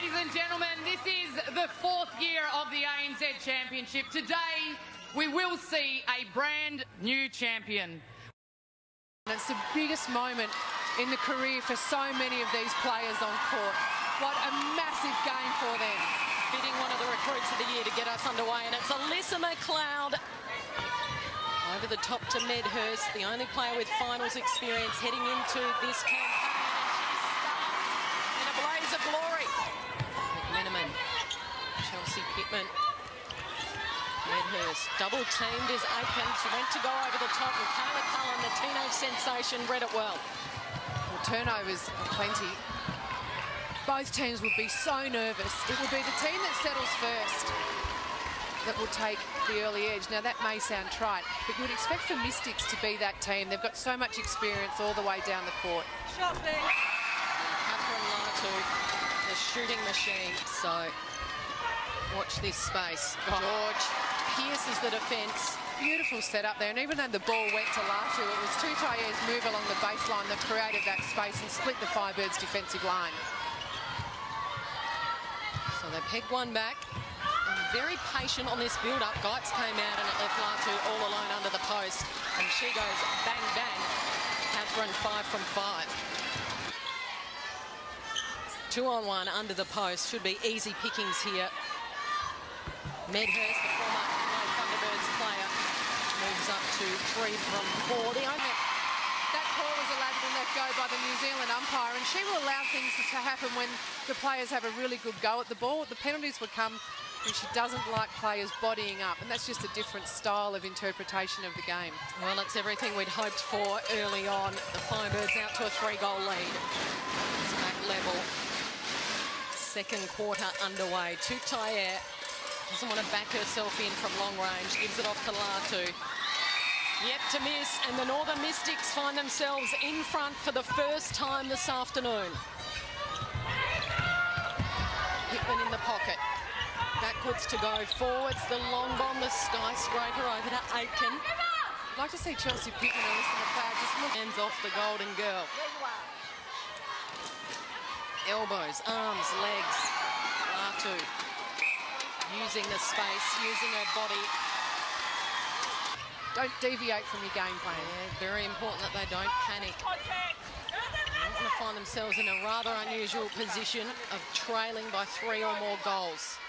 Ladies and gentlemen, this is the 4th year of the ANZ Championship. Today, we will see a brand new champion. It's the biggest moment in the career for so many of these players on court. What a massive game for them. Bidding one of the recruits of the year to get us underway, and it's Alyssa McLeod. Over the top to Medhurst, the only player with finals experience heading into this campaign. And she starts in a blaze of glory. McMenamin, Chelsea Pittman. Medhurst double-teamed is Aiken. She went to go over the top, and Kayla Cullen, the teenage sensation, read it well. Well, turnovers are plenty. Both teams would be so nervous. It will be the team that settles first that will take the early edge. Now, that may sound trite, but you would expect for Mystics to be that team. They've got so much experience all the way down the court. Catherine Latu, the shooting machine. So, watch this space. George pierces the defence. Beautiful setup there, and even though the ball went to Latu, it was Tutayer's move along the baseline that created that space and split the Firebirds' defensive line. So they pegged one back. And very patient on this build-up. Geitz came out and it left Latu all alone under the post. And she goes bang, bang. Catherine 5 from 5. 2-on-1 under the post. Should be easy pickings here. Medhurst, the former Thunderbirds player, moves up to 3 from 4. That call was allowed to be let go by the New Zealand umpire, and she will allow things to happen when the players have a really good go at the ball. The penalties would come when she doesn't like players bodying up, and that's just a different style of interpretation of the game. Well, it's everything we'd hoped for early on. The Firebirds out to a 3-goal lead. It's back level. Second quarter underway. Tutayer doesn't want to back herself in from long range. Gives it off to Latu. Yet to miss, and the Northern Mystics find themselves in front for the first time this afternoon. Pittman in the pocket. Backwards to go, forwards, the long bomb, the skyscraper over to Aiken. I'd like to see Chelsea Pittman and Alyssa McLeod just look. Hands off the Golden Girl. Elbows, arms, legs. Latu using the space, using her body. Don't deviate from your game plan. Yeah, very important that they don't panic. They don't want to find themselves in a rather unusual position of trailing by 3 or more goals.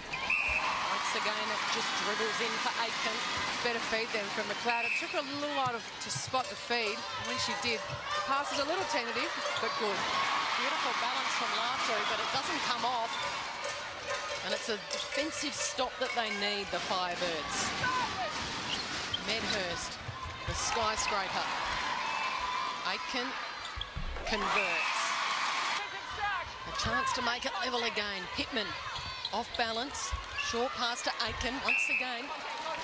Once again, it just dribbles in for Aiken. Better feed them from McLeod. It took her a little while to spot the feed. And when she did, the pass was a little tentative, but good. Beautiful balance from Latu, but it doesn't come off. And it's a defensive stop that they need, the Firebirds. Medhurst, the skyscraper. Aiken converts. A chance to make it level again. Pittman off balance. Short pass to Aiken. Once again,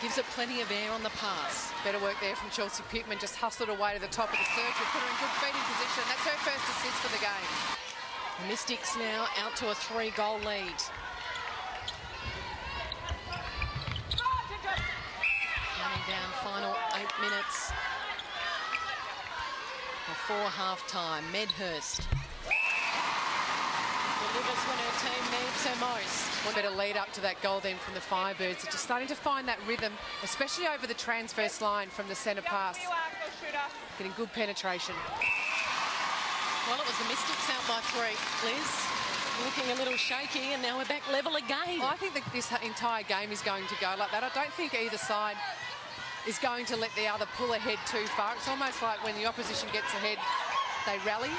gives it plenty of air on the pass. Better work there from Chelsea Pittman. Just hustled away to the top of the circle. Put her in good feeding position. That's her first assist for the game. The Mystics now out to a 3-goal lead. Counting down final 8 minutes before half-time. Medhurst delivers when her team needs her most. One better lead up to that goal then from the Firebirds. They're just starting to find that rhythm, especially over the transverse line from the centre pass. Getting good penetration. Well, it was the Mystics out by 3, Liz. Looking a little shaky, and now we're back level again. Well, I think that this entire game is going to go like that. I don't think either side is going to let the other pull ahead too far. It's almost like when the opposition gets ahead, they rally,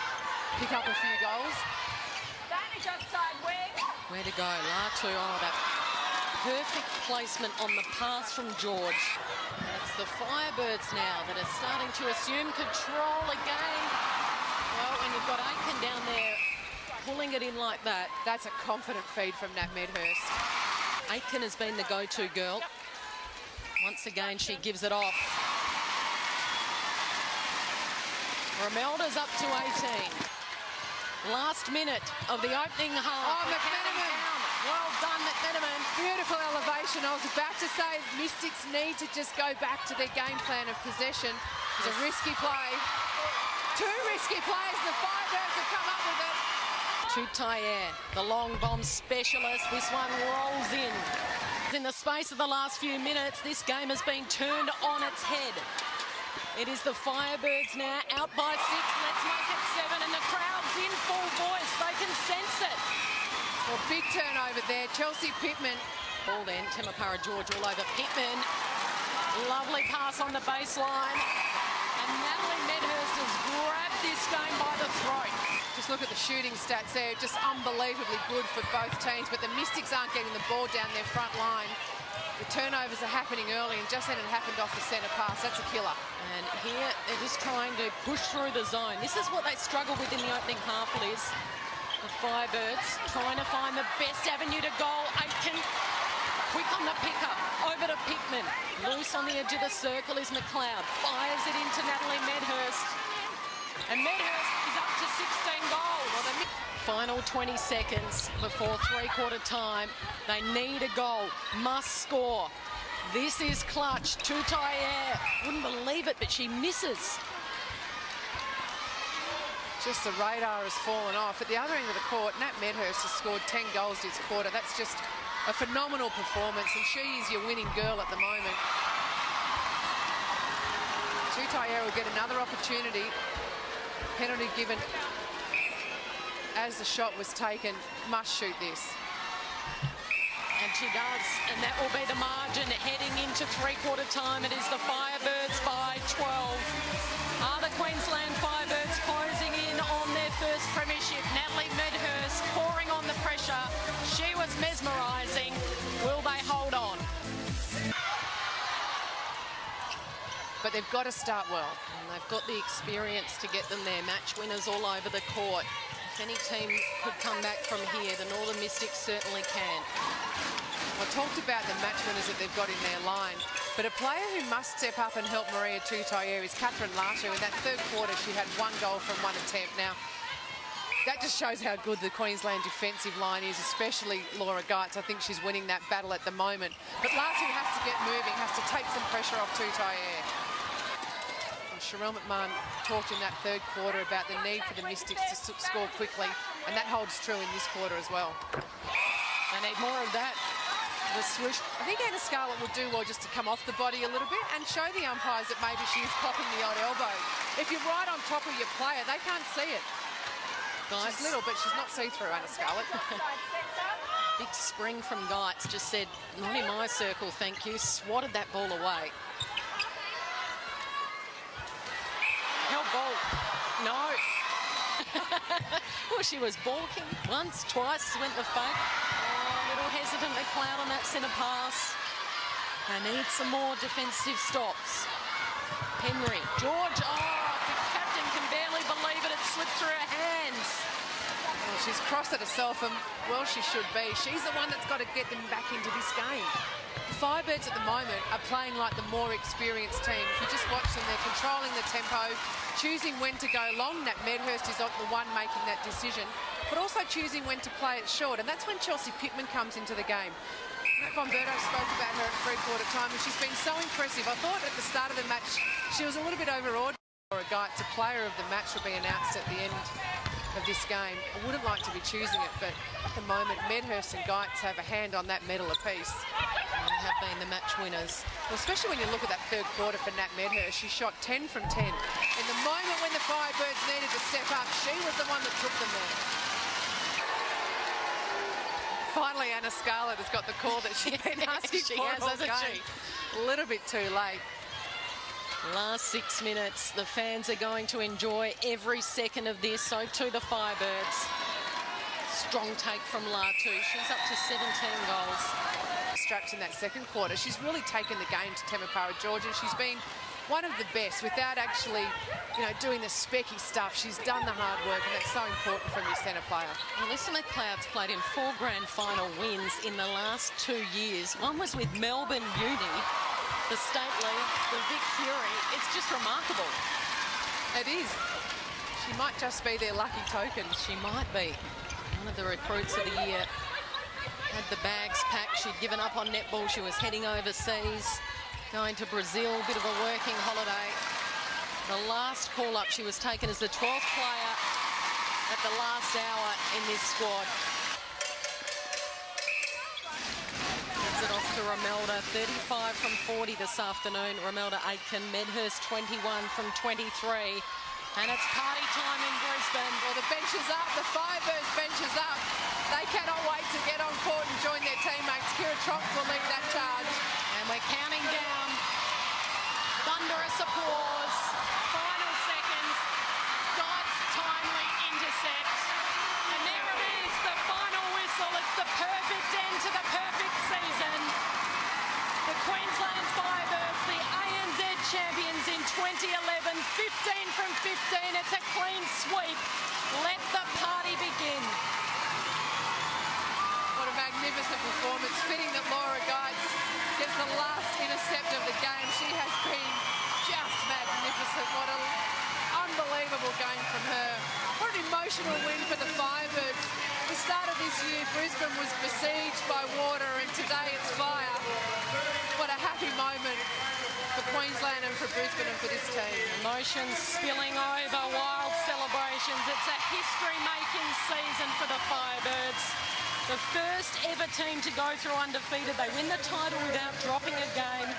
pick up a few goals. Where to go? Latu, oh, that perfect placement on the pass from George. And it's the Firebirds now that are starting to assume control again. Well, when you've got Aiken down there pulling it in like that. That's a confident feed from Nat Medhurst. Aiken has been the go-to girl. Once again, she gives it off. Romelda's up to 18. Last minute of the opening half. Oh, McMenamin. Well done, McMenamin. Beautiful elevation. I was about to say Mystics need to just go back to their game plan of possession. It's a risky play. Two risky plays. The Firebirds have come up with it. Tutayer, the long bomb specialist. This one rolls in. In the space of the last few minutes, this game has been turned on its head. It is the Firebirds now out by 6. Let's make it 7, and the crowd's in full voice. They can sense it. Well, big turnover there. Chelsea Pittman. Ball then, Temapara George all over Pittman. Lovely pass on the baseline. And Natalie Medhurst has grabbed this game by the throat. Just look at the shooting stats there. Just unbelievably good for both teams, but the Mystics aren't getting the ball down their front line. The turnovers are happening early, and just then it happened off the centre pass. That's a killer. And here they're just trying to push through the zone. This is what they struggle with in the opening half, Liz. The Firebirds trying to find the best avenue to goal. Aitken, quick on the pickup, over to Pittman. Loose on the edge of the circle is McLeod. Fires it into Natalie Medhurst. And Medhurst is up to 16 goals. Well, final 20 seconds before three-quarter time. They need a goal, must score. This is clutch. Tutayer, wouldn't believe it, but she misses. Just the radar has fallen off. At the other end of the court, Nat Medhurst has scored 10 goals this quarter. That's just a phenomenal performance, and she is your winning girl at the moment. Tutayer will get another opportunity. Penalty given as the shot was taken. Must shoot this. And she does, and that will be the margin heading into three-quarter time. It is the Firebirds by 12. Are the Queensland Firebirds closing in on their first premiership? Natalie Medhurst pouring on the pressure. She was mesmerising. Will they hold on? But they've got to start well. And they've got the experience to get them there. Match winners all over the court. If any team could come back from here, the Northern Mystics certainly can. I talked about the match winners that they've got in their line, but a player who must step up and help Maria Tutayer is Catherine Larshu. In that third quarter, she had 1 goal from 1 attempt. Now, that just shows how good the Queensland defensive line is, especially Laura Geitz. I think she's winning that battle at the moment. But Larshu has to get moving, has to take some pressure off Tutayer. Sherelle McMahon talked in that third quarter about the need for the Mystics to score quickly, and that holds true in this quarter as well. They need more of that. The swoosh. I think Anna Scarlett would do well just to come off the body a little bit and show the umpires that maybe she's popping the odd elbow. If you're right on top of your player, they can't see it. She's little, but she's not see-through, Anna Scarlett. Big spring from Geitz, just said, not in my circle, thank you. Swatted that ball away. Held ball. No. Well, she was balking once, twice, went the fake. Oh, a little hesitant McLeod on that centre pass. They need some more defensive stops. Henry, George, the captain can barely believe it. It slipped through her hands. Well, she's crossed it herself, and well, she should be. She's the one that's got to get them back into this game. The Firebirds at the moment are playing like the more experienced team. If you just watch them, they're controlling the tempo, choosing when to go long. Nat Medhurst is the one making that decision, but also choosing when to play it short, and that's when Chelsea Pittman comes into the game. Matt Von Berto spoke about her at three-quarter time, and she's been so impressive. I thought at the start of the match she was a little bit overawed. Laura Geitz, a player of the match, will be announced at the end of this game. I wouldn't like to be choosing it, but at the moment Medhurst and Geitz have a hand on that medal apiece. They have been the match winners. Well, especially when you look at that third quarter for Nat Medhurst, she shot 10 from 10. In the moment when the Firebirds needed to step up, she was the one that took them there. Finally, Anna Scarlett has got the call that she's been asking she for has, all hasn't game. she? A little bit too late. Last 6 minutes, the fans are going to enjoy every second of this, so too the Firebirds. Strong take from Latu. She's up to 17 goals. Straps in that second quarter. She's really taken the game to Temapara George, and she's been one of the best without actually, doing the specky stuff. She's done the hard work, and that's so important from your centre player. Melissa McLeod's played in 4 grand final wins in the last 2 years. One was with Melbourne Uni, the State League, the Vic Fury. It's just remarkable. It is. She might just be their lucky token. She might be. One of the recruits of the year. Had the bags packed. She'd given up on netball. She was heading overseas, going to Brazil, bit of a working holiday. The last call-up, she was taken as the 12th player at the last hour in this squad. Gives it off to Romelda, 35 from 40 this afternoon. Romelda Aitken, Medhurst 21 from 23. And it's party time in Brisbane. Well, the bench is up, the Firebirds bench is up. They cannot wait to get on court and join their teammates. Kira Tronk will lead that charge. And we're counting down. Thunderous applause. Final seconds. God's timely intercept. And there it is, the final whistle. It's the perfect end to the perfect season. The Queensland Firebirds, the ANZ champions in 2011, 15 from 15. It's a clean sweep. Let the party begin. What a magnificent performance. Fitting that Laura Geitz gets the last intercept of the game. She has been just magnificent. What an unbelievable game from her. What an emotional win for the Firebirds. The start of this year, Brisbane was besieged by water, and today it's fire. What a happy moment for Queensland and for Brisbane and for this team. Emotions spilling over, wild celebrations. It's a history-making season for the Firebirds. The first ever team to go through undefeated. They win the title without dropping a game.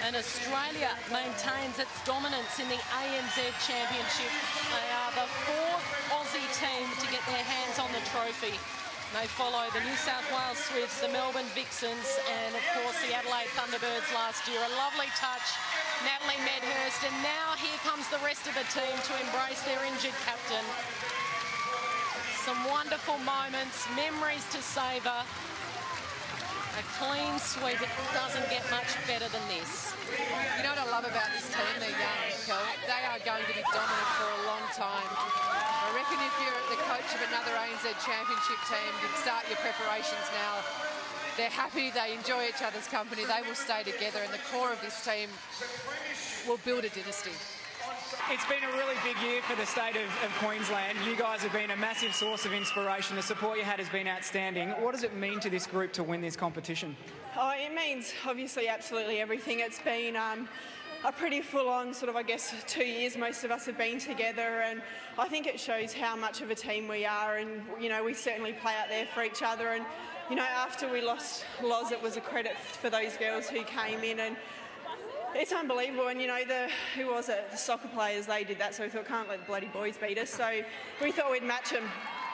And Australia maintains its dominance in the ANZ Championship. They are the fourth Aussie team to get their hands on the trophy. They follow the New South Wales Swifts, the Melbourne Vixens, and of course the Adelaide Thunderbirds last year. A lovely touch, Natalie Medhurst, and now here comes the rest of the team to embrace their injured captain. Some wonderful moments, memories to savour. A clean sweep, it doesn't get much better than this. You know what I love about this team? They're young, Kel. They are going to be dominant for a long time. I reckon if you're the coach of another ANZ Championship team, you'd start your preparations now. They're happy, they enjoy each other's company, they will stay together, and the core of this team will build a dynasty. It's been a really big year for the state of Queensland. You guys have been a massive source of inspiration. The support you had has been outstanding. What does it mean to this group to win this competition? Oh, it means obviously absolutely everything. It's been a pretty full-on sort of, I guess, 2 years most of us have been together, and I think it shows how much of a team we are, and, you know, we certainly play out there for each other. And, you know, after we lost Loz, it was a credit for those girls who came in, and it's unbelievable. And, you know, who was it? The soccer players, they did that, so we thought, can't let the bloody boys beat us. So we thought we'd match them.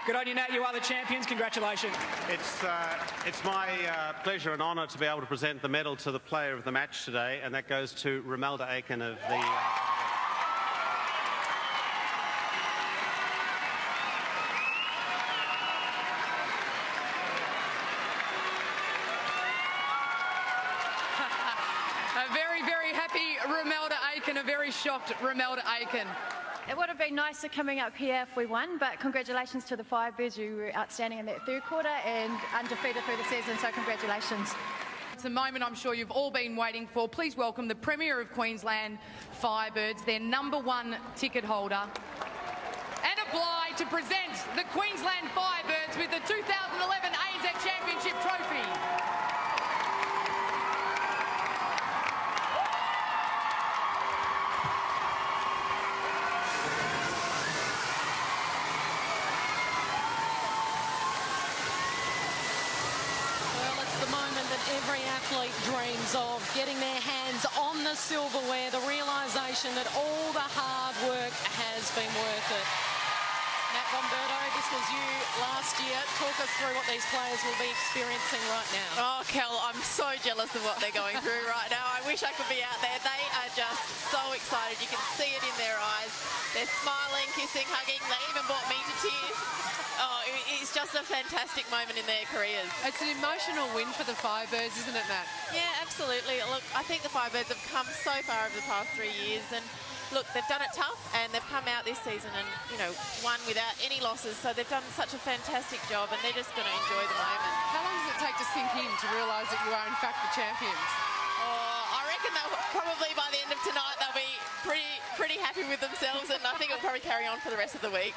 Good on you, Nat. You are the champions. Congratulations. It's my pleasure and honour to be able to present the medal to the player of the match today, and that goes to Romelda Aitken of the... A very, very happy Romelda Aitken, a very shocked Romelda Aitken. It would have been nicer coming up here if we won, but congratulations to the Firebirds, who were outstanding in that third quarter and undefeated through the season, so congratulations. It's a moment I'm sure you've all been waiting for. Please welcome the Premier of Queensland Firebirds, their #1 ticket holder, and obliged to present the Queensland Firebirds with the 2011 ANZ Championship trophy. Every athlete dreams of getting their hands on the silverware, the realisation that all the hard work has been worth it. Nat Bomberto, this was you last year. Talk us through what these players will be experiencing right now. Oh, Kel, I'm so jealous of what they're going through right now. I wish I could be out there. They are just so excited. You can see it in their eyes. They're smiling, kissing, hugging. They even brought me to tears. Oh, it's just a fantastic moment in their careers. It's an emotional win for the Firebirds, isn't it, Nat? Yeah, absolutely. Look, I think the Firebirds have come so far over the past 3 years, and look, they've done it tough, and they've come out this season and, you know, won without any losses. So they've done such a fantastic job, and they're just going to enjoy the moment. How long does it take to sink in to realise that you are in fact the champions? Oh, I reckon they'll probably by the end of tonight they'll be pretty happy with themselves, and I think it'll probably carry on for the rest of the week.